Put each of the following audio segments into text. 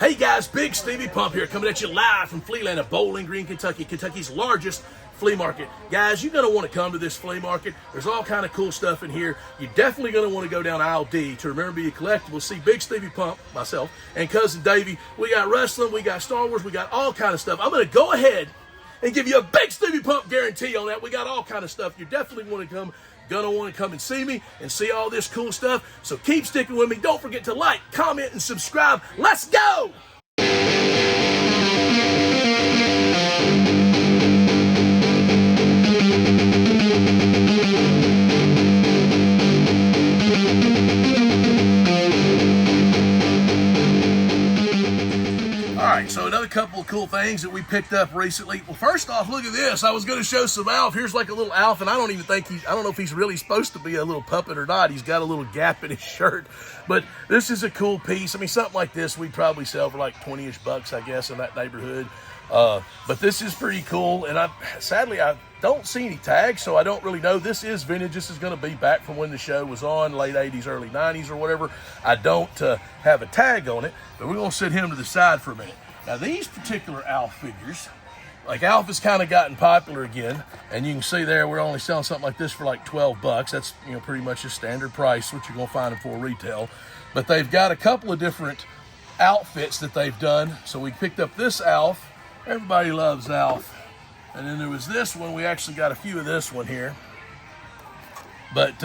Hey guys, Bigsteviepump here, coming at you live from Flealand of Bowling Green, Kentucky, Kentucky's largest flea market. Guys, you're going to want to come to this flea market. There's all kind of cool stuff in here. You're definitely going to want to go down aisle D to Remember Be a Collectibles, see Bigsteviepump, myself, and Cousin Davey. We got wrestling, we got Star Wars, we got all kind of stuff. I'm going to go ahead and give you a Bigsteviepump guarantee on that. We got all kind of stuff. You definitely want to come. Gonna want to come and see me and see all this cool stuff. So keep sticking with me. Don't forget to like, comment, and subscribe. Let's go! All right, so another couple of cool things that we picked up recently. Well, first off, look at this. I was going to show some Alf. Here's like a little Alf, and I don't even think I don't know if he's really supposed to be a little puppet or not. He's got a little gap in his shirt, but this is a cool piece. I mean, something like this we'd probably sell for like 20-ish bucks, I guess, in that neighborhood. But this is pretty cool, and sadly I don't see any tags, so I don't really know. This is vintage. This is going to be back from when the show was on, late 80s, early 90s or whatever. I don't have a tag on it, but we're going to set him to the side for a minute. Now, these particular Alf figures, like Alf has kind of gotten popular again, and you can see there we're only selling something like this for like 12 bucks. That's, you know, pretty much a standard price, what you're going to find them for retail. But they've got a couple of different outfits that they've done. So we picked up this Alf. Everybody loves Alf. And then there was this one. We actually got a few of this one here. But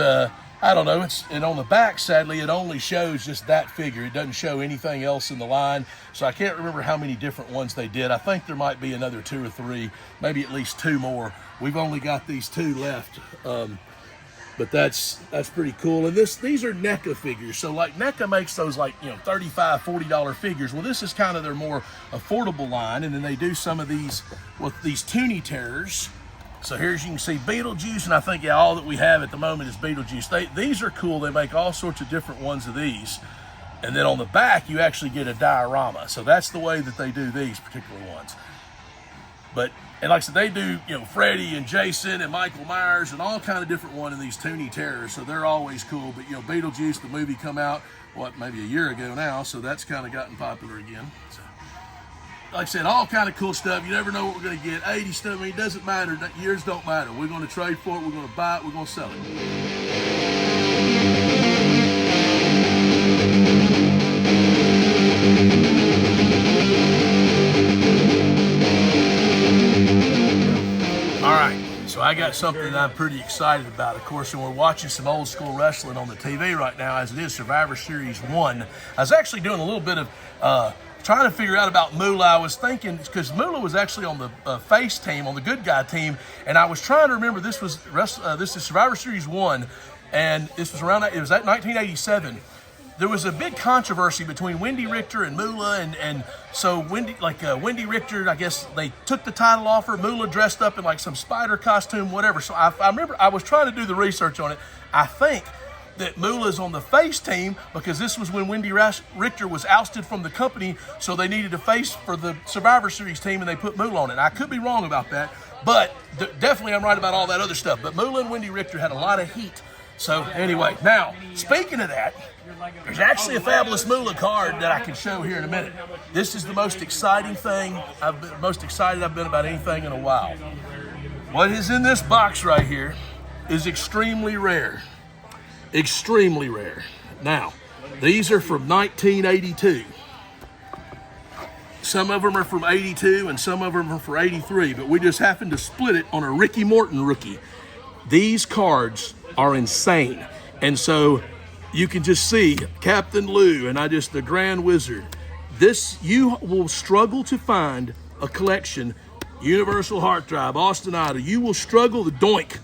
I don't know. And on the back, sadly, it only shows just that figure. It doesn't show anything else in the line. So I can't remember how many different ones they did. I think there might be another 2 or 3, maybe at least 2 more. We've only got these 2 left. But that's pretty cool. And these are NECA figures. So like NECA makes those like, you know, $35, $40 figures. Well, this is kind of their more affordable line. And then they do some of these with these Toonie Terrors. So here, as you can see, Beetlejuice, and I think all that we have at the moment is Beetlejuice. These are cool. They make all sorts of different ones of these. And then on the back, you actually get a diorama. So that's the way that they do these particular ones. But, and like I said, they do, you know, Freddy and Jason and Michael Myers and all kind of different ones in these Toonie Terrors. So they're always cool. But, you know, Beetlejuice, the movie come out, what, maybe a year ago now. So that's kind of gotten popular again. So, like I said, all kind of cool stuff. You never know what we're going to get. 80 stuff, I mean, it doesn't matter. Years don't matter. We're going to trade for it. We're going to buy it. We're going to sell it. All right, so I got something that I'm pretty excited about. Of course, and we're watching some old school wrestling on the TV right now, as it is Survivor Series 1. I was actually doing a little bit of trying to figure out about Moolah. I was thinking, because Moolah was actually on the face team, on the good guy team, and I was trying to remember this is Survivor Series 1, and this was around, it was at 1987. There was a big controversy between Wendy Richter and Moolah, and so Wendy Richter, I guess they took the title off her. Moolah dressed up in like some spider costume, whatever. So I remember I was trying to do the research on it. I think that Moolah's on the face team because this was when Wendy Richter was ousted from the company, so they needed a face for the Survivor Series team, and they put Moolah on it. I could be wrong about that, but definitely I'm right about all that other stuff. But Moolah and Wendy Richter had a lot of heat. So anyway, now, speaking of that, there's actually a fabulous Moolah card that I can show here in a minute. This is the most exciting thing, most excited I've been about anything in a while. What is in this box right here is extremely rare. Extremely rare. Now, these are from 1982. Some of them are from 82 and some of them are from 83, but we just happened to split it on a Ricky Morton rookie. These cards are insane. And so you can just see Captain Lou and the Grand Wizard. This, you will struggle to find a collection, Universal Heart Drive, Austin Idol. You will struggle the doink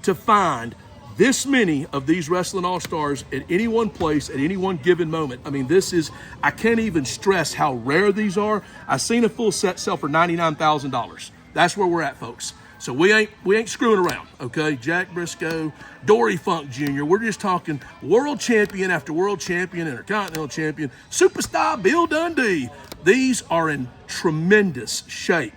to find this many of these Wrestling All-Stars at any one place at any one given moment. I mean, this is, I can't even stress how rare these are. I've seen a full set sell for $99,000. That's where we're at, folks. So we ain't screwing around, okay? Jack Briscoe, Dory Funk Jr., we're just talking world champion after world champion, intercontinental champion, superstar Bill Dundee. These are in tremendous shape.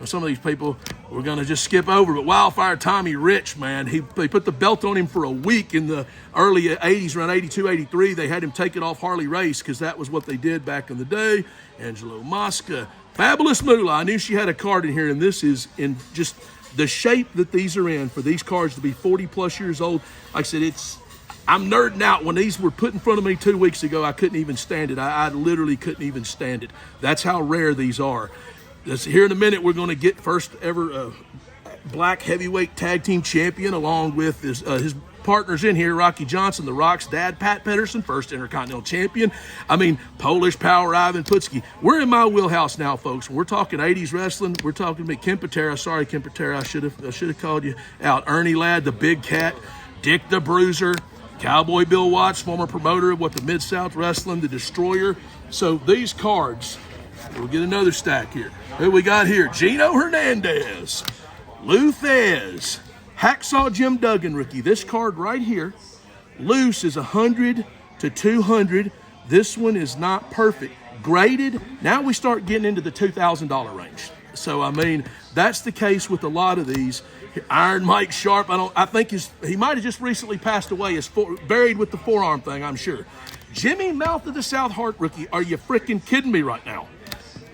some of these people we're going to just skip over. But Wildfire Tommy Rich, man, they put the belt on him for a week in the early 80s, around 82, 83. They had him take it off Harley Race because that was what they did back in the day. Angelo Mosca. Fabulous Moolah. I knew she had a card in here, and this is in just the shape that these are in for these cards to be 40-plus years old. Like I said, I'm nerding out. When these were put in front of me 2 weeks ago, I couldn't even stand it. I literally couldn't even stand it. That's how rare these are. Here in a minute, we're going to get first ever black heavyweight tag team champion, along with his partners in here, Rocky Johnson, The Rock's dad, Pat Pedersen, first Intercontinental Champion. I mean, Polish Power, Ivan Putski. We're in my wheelhouse now, folks. We're talking 80s wrestling. We're talking about Ken Patera. Sorry, Ken Patera, I should have called you out. Ernie Ladd, the Big Cat, Dick the Bruiser, Cowboy Bill Watts, former promoter of the Mid-South Wrestling, the Destroyer. So these cards, we'll get another stack here. Who we got here? Gino Hernandez, Lou Thez, Hacksaw Jim Duggan rookie. This card right here, loose is 100 to 200. This one is not perfect. Graded, now we start getting into the $2,000 range. So, I mean, that's the case with a lot of these. Iron Mike Sharp, I think he might have just recently passed away. Is buried with the forearm thing, I'm sure. Jimmy Mouth of the South Heart rookie. Are you freaking kidding me right now?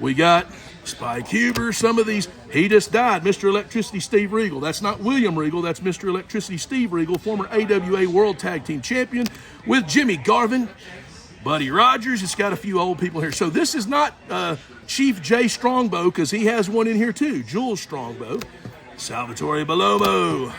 We got Spike Huber, some of these. He just died, Mr. Electricity Steve Regal. That's not William Regal, that's Mr. Electricity Steve Regal, former AWA World Tag Team Champion with Jimmy Garvin. Buddy Rogers, it's got a few old people here. So this is not Chief Jay Strongbow, because he has one in here too. Jules Strongbow, Salvatore Bellomo.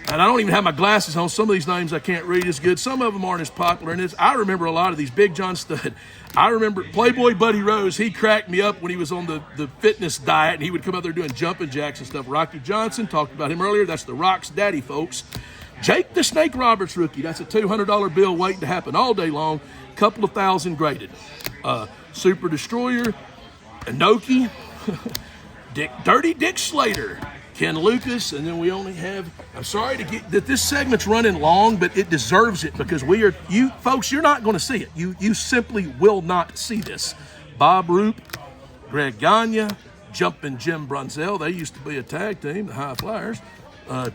And I don't even have my glasses on. Some of these names I can't read as good. Some of them aren't as popular. And I remember a lot of these. Big John Studd. I remember Playboy Buddy Rose. He cracked me up when he was on the fitness diet, and he would come out there doing jumping jacks and stuff. Rocky Johnson, talked about him earlier. That's The Rock's daddy, folks. Jake the Snake Roberts rookie. That's a $200 bill waiting to happen all day long. Couple of thousand graded. Super Destroyer, Inoki, Dirty Dick Slater, Ken Lucas, and then we only have, I'm sorry to get that this segment's running long, but it deserves it because you folks, you're not going to see it. You simply will not see this. Bob Roop, Greg Gagne, Jumpin' Jim Brunzell, they used to be a tag team, the High Flyers.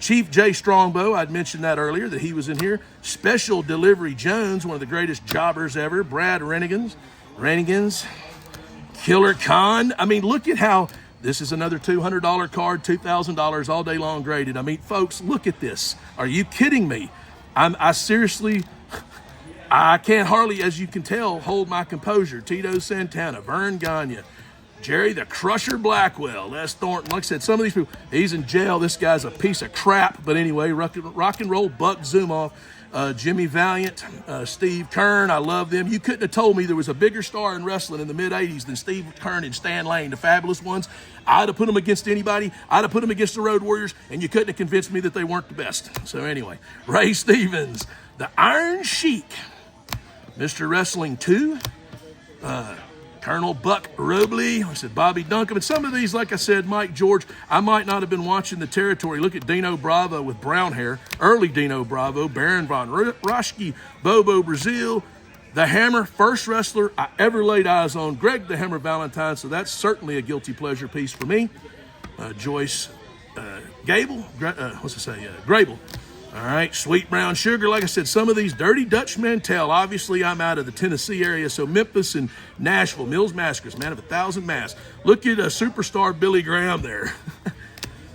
Chief Jay Strongbow, I'd mentioned that earlier, that he was in here. Special Delivery Jones, one of the greatest jobbers ever. Brad Renigans, Killer Khan. I mean, look at how, this is another $200 card, $2,000 all day long graded. I mean, folks, look at this. Are you kidding me? I seriously, I can't hardly, as you can tell, hold my composure. Tito Santana, Vern Gagne, Jerry the Crusher Blackwell, Les Thornton. Like I said, some of these people, he's in jail. This guy's a piece of crap. But anyway, rock and roll Buck Zumoff, Jimmy Valiant, Steve Kern. I love them. You couldn't have told me there was a bigger star in wrestling in the mid-'80s than Steve Kern and Stan Lane, the fabulous ones. I'd have put them against anybody. I'd have put them against the Road Warriors, and you couldn't have convinced me that they weren't the best. So anyway, Ray Stevens, the Iron Sheik, Mr. Wrestling 2, Colonel Buck Robley, I said Bobby Duncan, but some of these, like I said, Mike George, I might not have been watching the territory. Look at Dino Bravo with brown hair, early Dino Bravo, Baron von Raschke, Bobo Brazil, The Hammer, first wrestler I ever laid eyes on, Greg the Hammer Valentine, so that's certainly a guilty pleasure piece for me. Joyce Grable. All right, Sweet Brown Sugar. Like I said, some of these Dirty Dutch Mantel. Obviously, I'm out of the Tennessee area, so Memphis and Nashville. Mills Massacres, man of 1,000 masks. Look at a superstar Billy Graham there.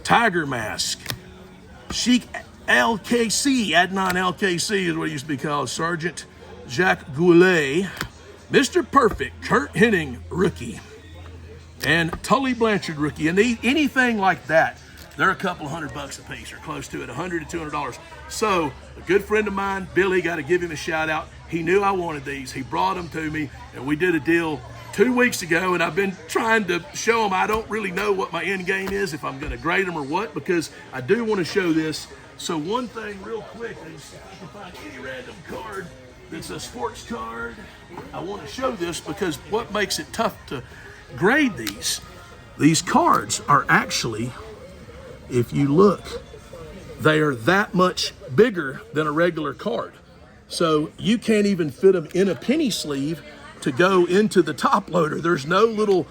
Tiger Mask. Chic LKC, Adnan LKC is what he used to be called. Sergeant Jacques Goulet. Mr. Perfect, Kurt Hennig, rookie. And Tully Blanchard, rookie. And anything like that, they're a couple of $100 a piece, or close to it, $100 to $200. So a good friend of mine, Billy, got to give him a shout out. He knew I wanted these. He brought them to me, and we did a deal 2 weeks ago, and I've been trying to show him I don't really know what my end game is, if I'm going to grade them or what, because I do want to show this. So one thing real quick, if I can find any random card that's a sports card, I want to show this because what makes it tough to grade these cards are actually, if you look, they are that much bigger than a regular card. So you can't even fit them in a penny sleeve to go into the top loader. There's no little,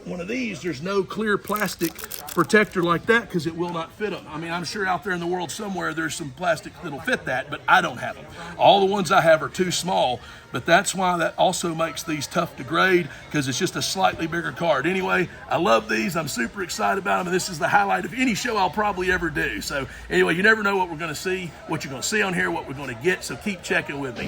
one of these, there's no clear plastic protector like that because it will not fit them. I mean, I'm sure out there in the world somewhere there's some plastic that'll fit that, but I don't have them. All the ones I have are too small, but that's why that also makes these tough to grade, because it's just a slightly bigger card. Anyway, I love these. I'm super excited about them, and this is the highlight of any show I'll probably ever do. So anyway, you never know what we're going to see, what you're going to see on here, what we're going to get, so keep checking with me.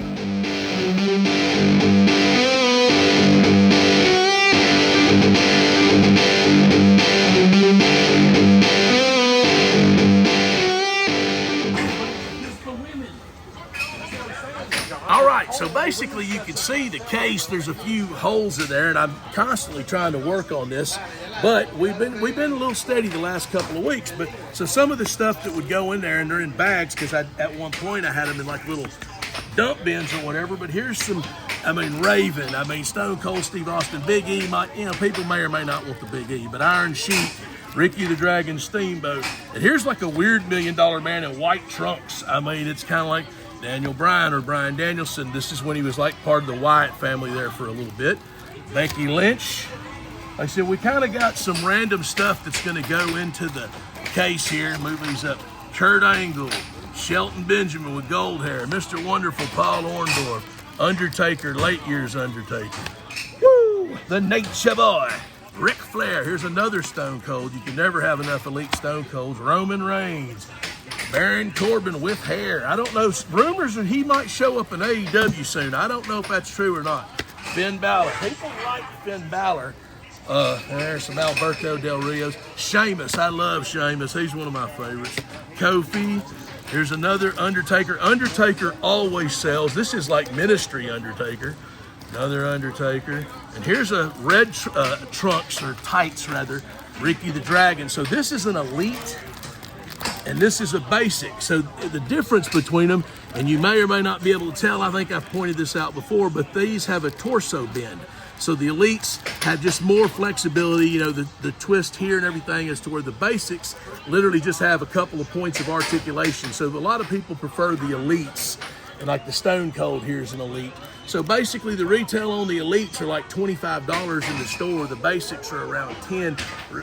All right, so basically you can see the case, there's a few holes in there, and I'm constantly trying to work on this, but we've been a little steady the last couple of weeks. But so some of the stuff that would go in there, and they're in bags, because at one point I had them in like little dump bins or whatever. But here's some, Raven, Stone Cold Steve Austin, Big E, people may or may not want the Big E, but Iron Sheik, Ricky the Dragon Steamboat. And here's like a weird $1 Million Man in white trunks. It's kind of like Daniel Bryan or Bryan Danielson. This is when he was like part of the Wyatt family there for a little bit. Becky Lynch. Like I said, we kind of got some random stuff that's going to go into the case here. Move these up. Kurt Angle, Shelton Benjamin with gold hair, Mr. Wonderful Paul Orndorff, Undertaker, late years Undertaker. Woo! The Nature Boy, Ric Flair. Here's another Stone Cold. You can never have enough elite Stone Colds. Roman Reigns, Baron Corbin with hair. I don't know, rumors that he might show up in AEW soon. I don't know if that's true or not. Finn Balor. People like Finn Balor. There's some Alberto Del Rios. Sheamus. I love Sheamus. He's one of my favorites. Kofi. Here's another Undertaker. Undertaker always sells. This is like Ministry Undertaker. Another Undertaker. And here's a red trunks, or tights rather, Ricky the Dragon. So this is an elite, and this is a basic. So the difference between them, and you may or may not be able to tell, I think I've pointed this out before, but these have a torso bend. So the elites have just more flexibility, the twist here and everything, as to where the basics literally just have a couple of points of articulation. So a lot of people prefer the elites, and like the Stone Cold here is an elite. So basically the retail on the elites are like $25 in the store. The basics are around 10,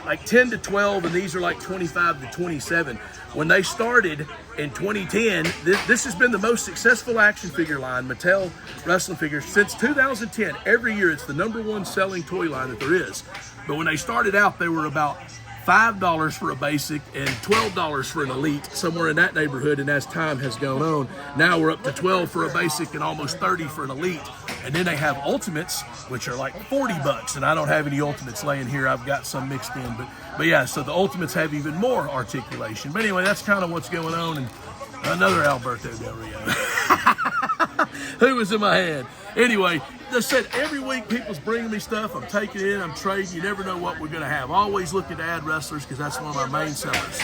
like 10 to 12, and these are like 25 to 27. When they started in 2010, this has been the most successful action figure line, Mattel wrestling figures, since 2010. Every year it's the #1 selling toy line that there is. But when they started out, they were about $5 for a basic and $12 for an elite, somewhere in that neighborhood. And as time has gone on, now we're up to $12 for a basic and almost $30 for an elite. And then they have ultimates, which are like $40. And I don't have any ultimates laying here. I've got some mixed in, but yeah, so the ultimates have even more articulation. But anyway, that's kind of what's going on. And another Alberto Del Rio. Who was in my hand? Anyway, I said every week people's bringing me stuff. I'm taking it in, I'm trading. You never know what we're going to have. Always looking to add wrestlers, because that's one of my main sellers.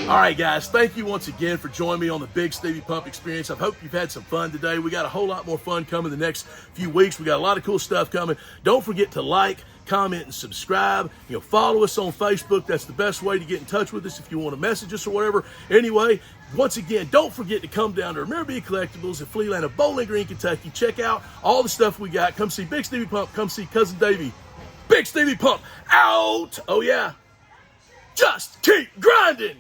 All right, guys, thank you once again for joining me on the Big Stevie Pump Experience. I hope you've had some fun today. We got a whole lot more fun coming the next few weeks. We got a lot of cool stuff coming. Don't forget to like, comment, and subscribe. Follow us on Facebook. That's the best way to get in touch with us if you want to message us or whatever. Anyway, once again, don't forget to come down to Big Collectibles at Fleeland of Bowling Green, Kentucky. Check out all the stuff we got. Come see Big Stevie Pump. Come see Cousin Davey. Big Stevie Pump out. Oh, yeah. Just keep grinding.